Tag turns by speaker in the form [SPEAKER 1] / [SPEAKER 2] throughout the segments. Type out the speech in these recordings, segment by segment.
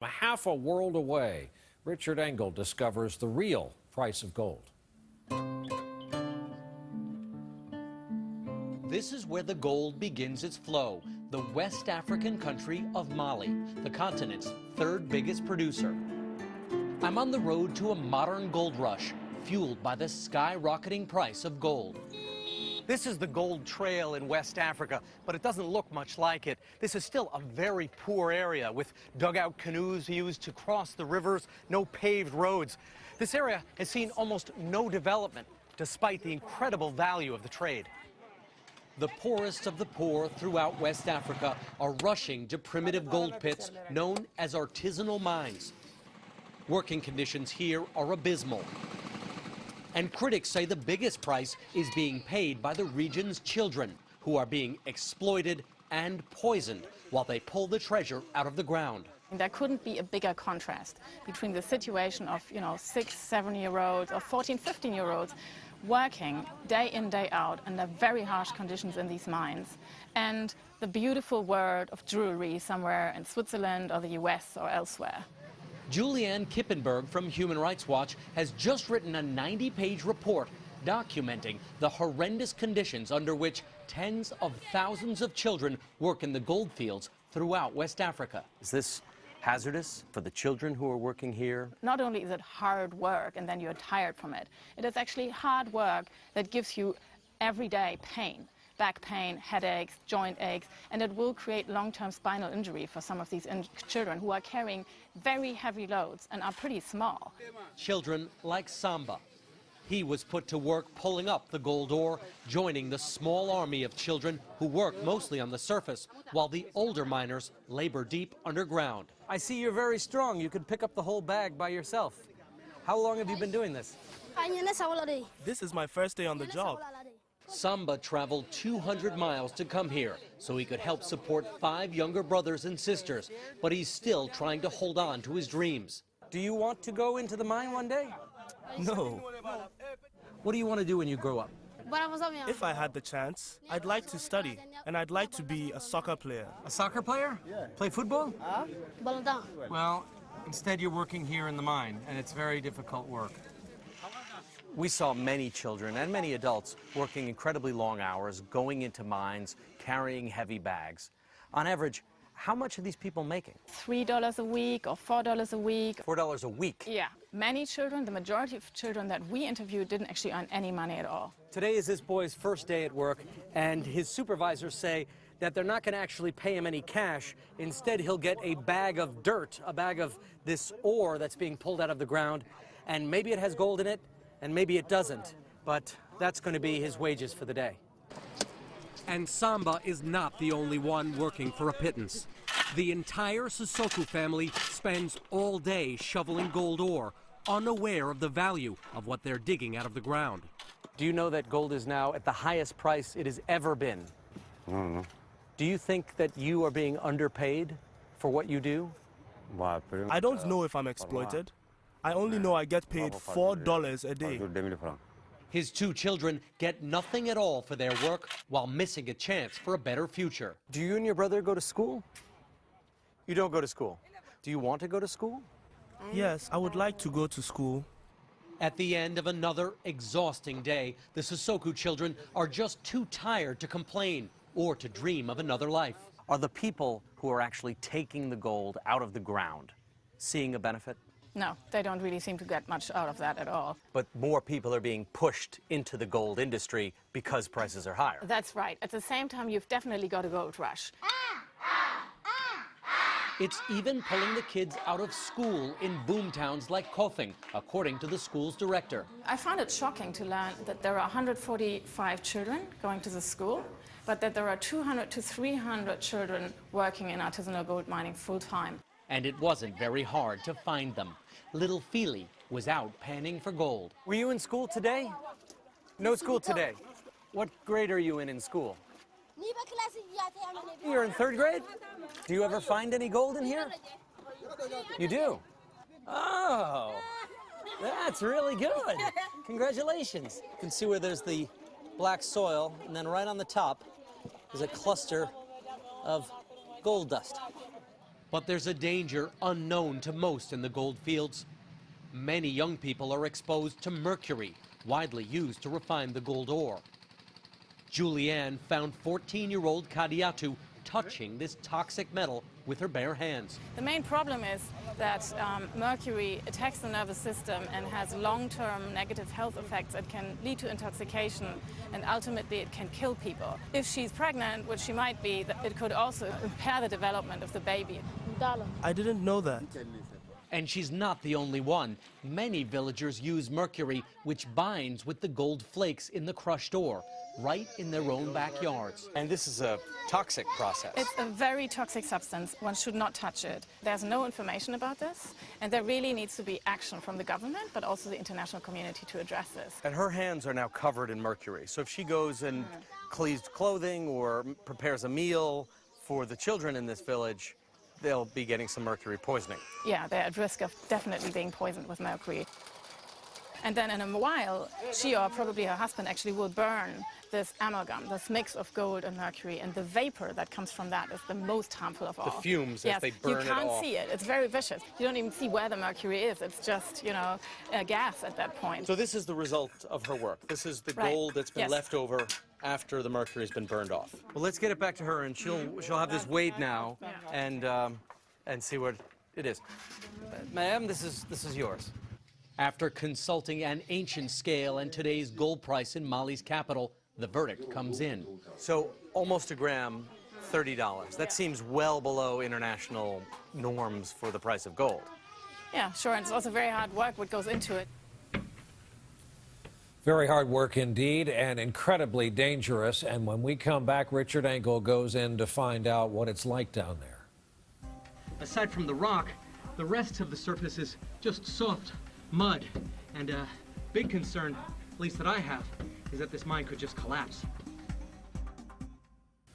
[SPEAKER 1] A half a world away, Richard Engel discovers the real price of gold.
[SPEAKER 2] This is where the gold begins its flow, the West African country of Mali, the continent's third biggest producer. I'm on the road to a modern gold rush, fueled by the skyrocketing price of gold. This is the gold trail in West Africa, but it doesn't look much like it. This is still a very poor area with dugout canoes used to cross the rivers, no paved roads. This area has seen almost no development, despite the incredible value of the trade. The poorest of the poor throughout West Africa are rushing to primitive gold pits known as artisanal mines. Working conditions here are abysmal. And critics say the biggest price is being paid by the region's children, who are being exploited and poisoned while they pull the treasure out of the ground.
[SPEAKER 3] There couldn't be a bigger contrast between the situation of, 6, 7-year-olds or 14, 15-year-olds working day in, day out under very harsh conditions in these mines, and the beautiful world of jewelry somewhere in Switzerland or the US or elsewhere.
[SPEAKER 2] Julianne Kippenberg from Human Rights Watch has just written a 90-page report documenting the horrendous conditions under which tens of thousands of children work in the gold fields throughout West Africa. Is this hazardous for the children who are working here?
[SPEAKER 3] Not only is it hard work and then you're tired from it, it is actually hard work that gives you everyday pain. Back pain, headaches, joint aches, and it will create long-term spinal injury for some of these children who are carrying very heavy loads and are pretty small.
[SPEAKER 2] Children like Samba. He was put to work pulling up the gold ore, joining the small army of children who work mostly on the surface, while the older miners labor deep underground. I see you're very strong. You could pick up the whole bag by yourself. How long have you been doing this?
[SPEAKER 4] This is my first day on the job.
[SPEAKER 2] Samba traveled 200 miles to come here so he could help support 5 younger brothers and sisters, but he's still trying to hold on to his dreams. Do you want to go into the mine one day?
[SPEAKER 4] No.
[SPEAKER 2] What do you want to do when you grow up?
[SPEAKER 4] If I had the chance, I'd like to study, and I'd like to be a soccer player.
[SPEAKER 2] A soccer player? Yeah. Play football? Well, instead you're working here in the mine, and it's very difficult work. We saw many children and many adults working incredibly long hours, going into mines, carrying heavy bags. On average, how much are these people making?
[SPEAKER 3] $3 a week or $4 a week.
[SPEAKER 2] $4 a week?
[SPEAKER 3] Yeah. Many children, the majority of children that we interviewed didn't actually earn any money at all.
[SPEAKER 2] Today is this boy's first day at work, and his supervisors say that they're not going to actually pay him any cash. Instead, he'll get a bag of dirt, a bag of this ore that's being pulled out of the ground, and maybe it has gold in it, and maybe it doesn't, but that's going to be his wages for the day. And Samba is not the only one working for a pittance. The entire Sissoko family spends all day shoveling gold ore, unaware of the value of what they're digging out of the ground. Do you know that gold is now at the highest price it has ever been?
[SPEAKER 5] No.
[SPEAKER 2] Do you think that you are being underpaid for what you do?
[SPEAKER 4] I don't know if I'm exploited. I only know I get paid $4 a day.
[SPEAKER 2] His 2 children get nothing at all for their work while missing a chance for a better future. Do you and your brother go to school? You don't go to school. Do you want to go to school?
[SPEAKER 4] Yes, I would like to go to school.
[SPEAKER 2] At the end of another exhausting day, the Sissoko children are just too tired to complain or to dream of another life. Are the people who are actually taking the gold out of the ground seeing a benefit?
[SPEAKER 3] No, they don't really seem to get much out of that at all.
[SPEAKER 2] But more people are being pushed into the gold industry because prices are higher.
[SPEAKER 3] That's right. At the same time, you've definitely got a gold rush.
[SPEAKER 2] It's even pulling the kids out of school in boom towns like Kofing, according to the school's director.
[SPEAKER 3] I found it shocking to learn that there are 145 children going to the school, but that there are 200 to 300 children working in artisanal gold mining full-time.
[SPEAKER 2] And it wasn't very hard to find them. Little Feely was out panning for gold. Were you in school today? No school today. What grade are you in school? You're in 3rd grade? Do you ever find any gold in here? You do? Oh, that's really good. Congratulations. You can see where there's the black soil, and then right on the top is a cluster of gold dust. But there's a danger unknown to most in the gold fields. Many young people are exposed to mercury, widely used to refine the gold ore. Julianne found 14-year-old Kadiatu touching this toxic metal with her bare hands.
[SPEAKER 3] The main problem is that mercury attacks the nervous system and has long-term negative health effects. It can lead to intoxication and ultimately it can kill people. If she's pregnant, which she might be, it could also impair the development of the baby.
[SPEAKER 4] I didn't know that.
[SPEAKER 2] And she's not the only one. Many villagers use mercury, which binds with the gold flakes in the crushed ore, right in their own backyards.
[SPEAKER 5] And this is a toxic process.
[SPEAKER 3] It's a very toxic substance. One should not touch it. There's no information about this, and there really needs to be action from the government, but also the international community to address this.
[SPEAKER 5] And her hands are now covered in mercury. So if she goes and cleans clothing or prepares a meal for the children in this village, they'll be getting some mercury poisoning.
[SPEAKER 3] Yeah, they're at risk of definitely being poisoned with mercury. And then in a while, she or probably her husband actually will burn this amalgam, this mix of gold and mercury, and the vapor that comes from that is the most harmful of all.
[SPEAKER 5] The fumes
[SPEAKER 3] yes,
[SPEAKER 5] as they burn it off.
[SPEAKER 3] You can't see it. It's very vicious. You don't even see where the mercury is. It's just, you know, a gas at that point.
[SPEAKER 5] So this is the result of her work. This is the
[SPEAKER 3] Right.
[SPEAKER 5] gold that's been
[SPEAKER 3] Yes.
[SPEAKER 5] left over after the mercury's been burned off. Well, let's get it back to her, and she'll have this weighed now, and see what it is. Ma'am, this is yours.
[SPEAKER 2] After consulting an ancient scale and today's gold price in Mali's capital, the verdict comes in.
[SPEAKER 5] So almost a gram, $30. That seems well below international norms for the price of gold.
[SPEAKER 3] Yeah, sure, and it's also very hard work what goes into it.
[SPEAKER 1] Very hard work indeed, and incredibly dangerous. And when we come back, Richard Engel goes in to find out what it's like down there.
[SPEAKER 2] Aside from the rock, the rest of the surface is just soft mud. And a big concern, at least that I have, is that this mine could just collapse.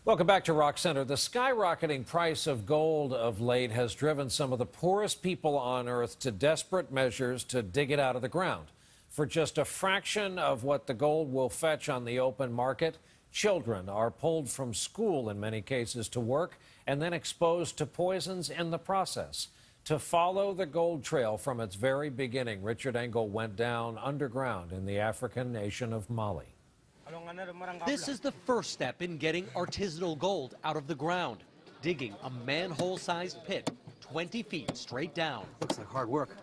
[SPEAKER 1] Welcome back to Rock Center. The skyrocketing price of gold of late has driven some of the poorest people on Earth to desperate measures to dig it out of the ground. For just a fraction of what the gold will fetch on the open market, children are pulled from school in many cases to work and then exposed to poisons in the process. To follow the gold trail from its very beginning, Richard Engel went down underground in the African nation of Mali.
[SPEAKER 2] This is the first step in getting artisanal gold out of the ground, digging a manhole-sized pit 20 feet straight down.
[SPEAKER 5] Looks like hard work.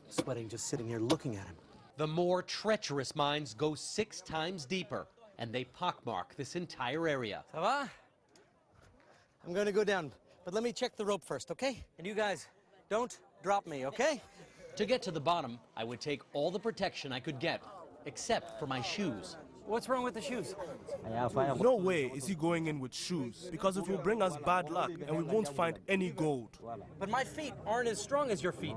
[SPEAKER 5] Sweating just sitting here looking at him.
[SPEAKER 2] The more treacherous mines go 6 times deeper, and they pockmark this entire area.
[SPEAKER 5] Ça va? I'm going to go down, but let me check the rope first, okay? And you guys, don't drop me, okay?
[SPEAKER 2] To get to the bottom, I would take all the protection I could get, except for my shoes.
[SPEAKER 5] What's wrong with the shoes?
[SPEAKER 4] No way is he going in with shoes, because it will bring us bad luck and we won't find any gold.
[SPEAKER 5] But my feet aren't as strong as your feet.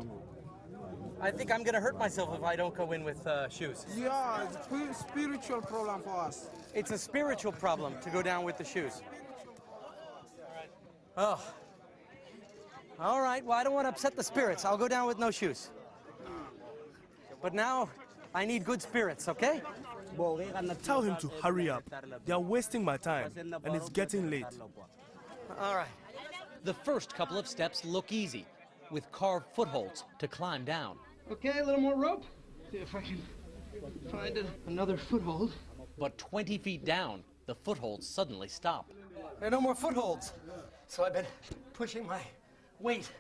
[SPEAKER 5] I think I'm going to hurt myself if I don't go in with shoes.
[SPEAKER 6] Yeah, it's a spiritual problem for us.
[SPEAKER 5] It's a spiritual problem to go down with the shoes. Oh. All right, well, I don't want to upset the spirits. I'll go down with no shoes. But now, I need good spirits, okay?
[SPEAKER 4] Tell him to hurry up. They are wasting my time, and it's getting late.
[SPEAKER 5] All right.
[SPEAKER 2] The first couple of steps look easy, with carved footholds to climb down.
[SPEAKER 6] Okay, a little more rope. See if I can find another foothold.
[SPEAKER 2] But 20 feet down, the footholds suddenly stop.
[SPEAKER 5] There are no more footholds. So I've been pushing my weight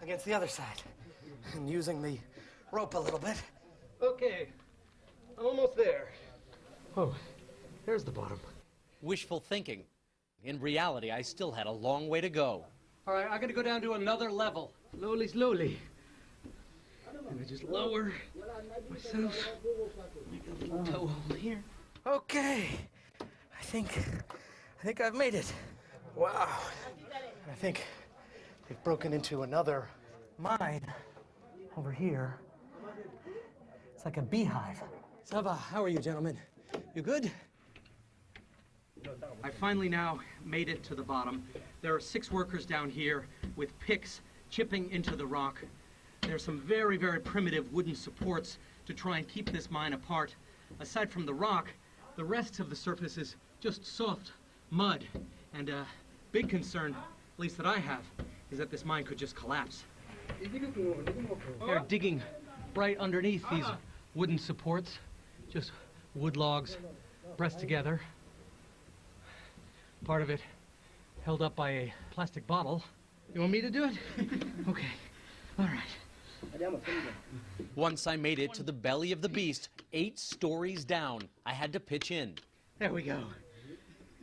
[SPEAKER 5] against the other side and using the rope a little bit.
[SPEAKER 6] Okay, almost there. Oh, there's the bottom.
[SPEAKER 2] Wishful thinking. In reality, I still had a long way to go.
[SPEAKER 6] All right, I gotta go down to another level. Slowly, slowly. And I just lower myself. Make a little toe hole here.
[SPEAKER 5] Okay. I think I've made it. Wow. I think they've broken into another mine over here. It's like a beehive. Saba, how are you, gentlemen? You good?
[SPEAKER 2] I finally now made it to the bottom. There are 6 workers down here with picks chipping into the rock. There's some very, very primitive wooden supports to try and keep this mine apart. Aside from the rock, the rest of the surface is just soft mud. And a big concern,
[SPEAKER 6] at least that I have, is that this mine could just collapse. They're digging right underneath these wooden supports, just wood logs pressed together. Part of it held up by a plastic bottle. You want me to do it? Okay, all right.
[SPEAKER 2] Once I made it to the belly of the beast, 8 stories down, I had to pitch in.
[SPEAKER 6] There we go.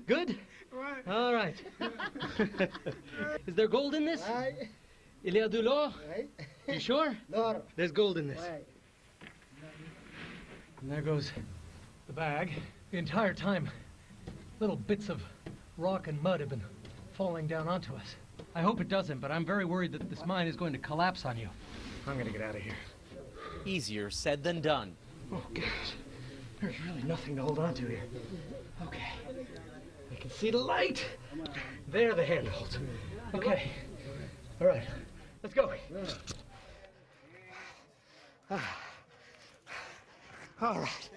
[SPEAKER 6] Good? All right. Is there gold in this? Il y a de l'or? You sure? There's gold in this. And there goes the bag. The entire time, little bits of rock and mud have been falling down onto us. I hope it doesn't, but I'm very worried that this mine is going to collapse on you. I'm gonna get out of here.
[SPEAKER 2] Easier said than done.
[SPEAKER 6] Oh, gosh. There's really nothing to hold on to here. Okay. I can see the light. There are the handholds. Okay. All right. Let's go. All right.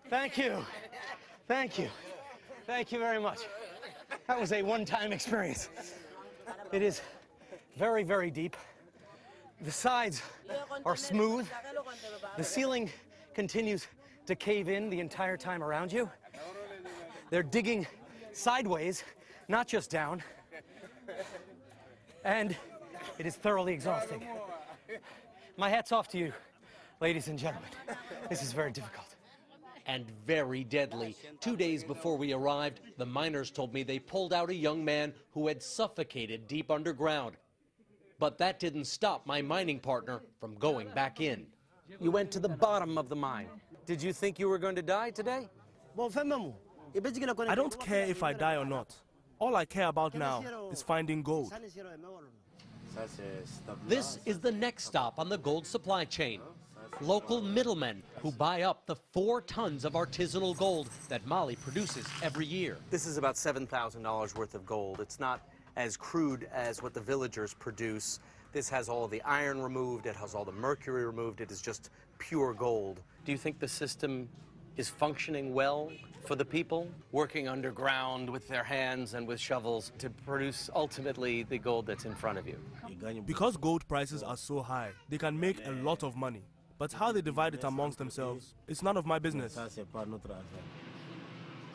[SPEAKER 6] Thank you. Thank you. Thank you very much. That was a one-time experience. It is very, very deep. The sides are smooth. The ceiling continues to cave in the entire time around you. They're digging sideways, not just down. And it is thoroughly exhausting. My hat's off to you, ladies and gentlemen. This is very difficult.
[SPEAKER 2] And very deadly. 2 days before we arrived, the miners told me they pulled out a young man who had suffocated deep underground. But that didn't stop my mining partner from going back in. You went to the bottom of the mine. Did you think you were going to die today?
[SPEAKER 4] I don't care if I die or not. All I care about now is finding gold.
[SPEAKER 2] This is the next stop on the gold supply chain. Local middlemen who buy up the 4 tons of artisanal gold that Mali produces every year.
[SPEAKER 7] This is about $7,000 worth of gold. It's not as crude as what the villagers produce. This has all the iron removed, it has all the mercury removed, it is just pure gold. Do you think the system is functioning well for the people working underground with their hands and with shovels to produce ultimately the gold that's in front of you?
[SPEAKER 4] Because gold prices are so high, they can make a lot of money. But how they divide it amongst themselves, it's none of my business.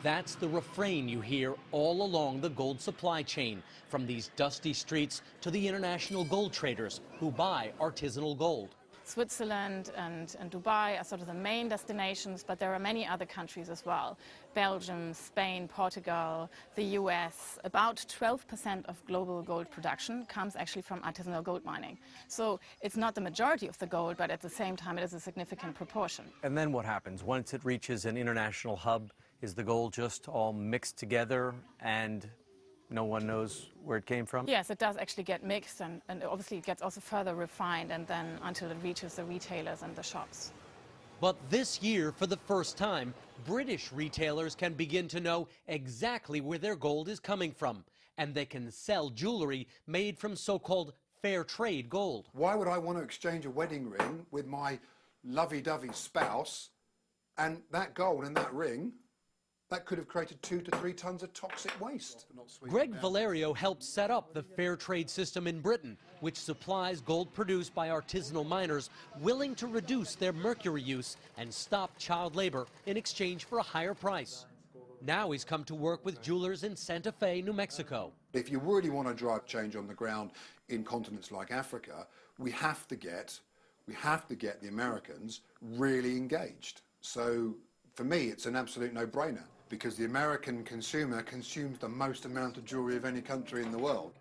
[SPEAKER 2] That's the refrain you hear all along the gold supply chain, from these dusty streets to the international gold traders who buy artisanal gold.
[SPEAKER 3] Switzerland and Dubai are sort of the main destinations, but there are many other countries as well. Belgium, Spain, Portugal, the US. About 12% of global gold production comes actually from artisanal gold mining. So it's not the majority of the gold, but at the same time it is a significant proportion.
[SPEAKER 7] And then what happens? Once it reaches an international hub, is the gold just all mixed together and no one knows where it came from?
[SPEAKER 3] Yes, it does actually get mixed, and obviously it gets also further refined, and then until it reaches the retailers and the shops.
[SPEAKER 2] But this year, for the first time, British retailers can begin to know exactly where their gold is coming from, and they can sell jewelry made from so-called fair trade gold.
[SPEAKER 8] Why would I want to exchange a wedding ring with my lovey-dovey spouse, and that gold in that ring, that could have created 2 to 3 tons of toxic waste?
[SPEAKER 2] Greg Valerio helped set up the fair trade system in Britain, which supplies gold produced by artisanal miners willing to reduce their mercury use and stop child labor in exchange for a higher price. Now he's come to work with jewelers in Santa Fe, New Mexico.
[SPEAKER 8] If you really want to drive change on the ground in continents like Africa, we have to get the Americans really engaged. So for me, it's an absolute no-brainer, because the American consumer consumes the most amount of jewelry of any country in the world.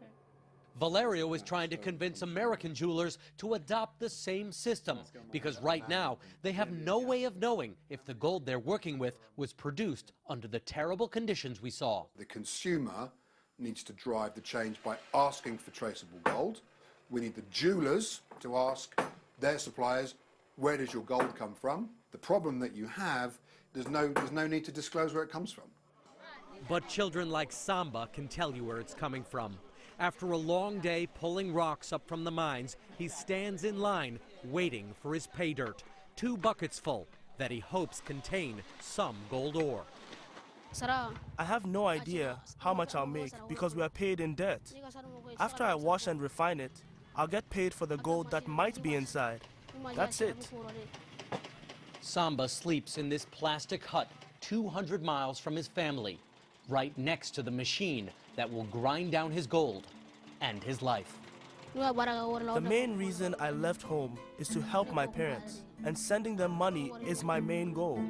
[SPEAKER 2] Valerio is trying to convince American jewelers to adopt the same system, because right now they have no way of knowing if the gold they're working with was produced under the terrible conditions we saw.
[SPEAKER 8] The consumer needs to drive the change by asking for traceable gold. We need the jewelers to ask their suppliers, where does your gold come from? The problem that you have, there's no need to disclose where it comes from.
[SPEAKER 2] But children like Samba can tell you where it's coming from. After a long day pulling rocks up from the mines, he stands in line waiting for his pay dirt. 2 buckets full that he hopes contain some gold ore.
[SPEAKER 4] I have no idea how much I'll make because we are paid in debt. After I wash and refine it, I'll get paid for the gold that might be inside. That's it.
[SPEAKER 2] Samba sleeps in this plastic hut 200 miles from his family, right next to the machine that will grind down his gold and his life.
[SPEAKER 4] The main reason I left home is to help my parents, and sending them money is my main goal.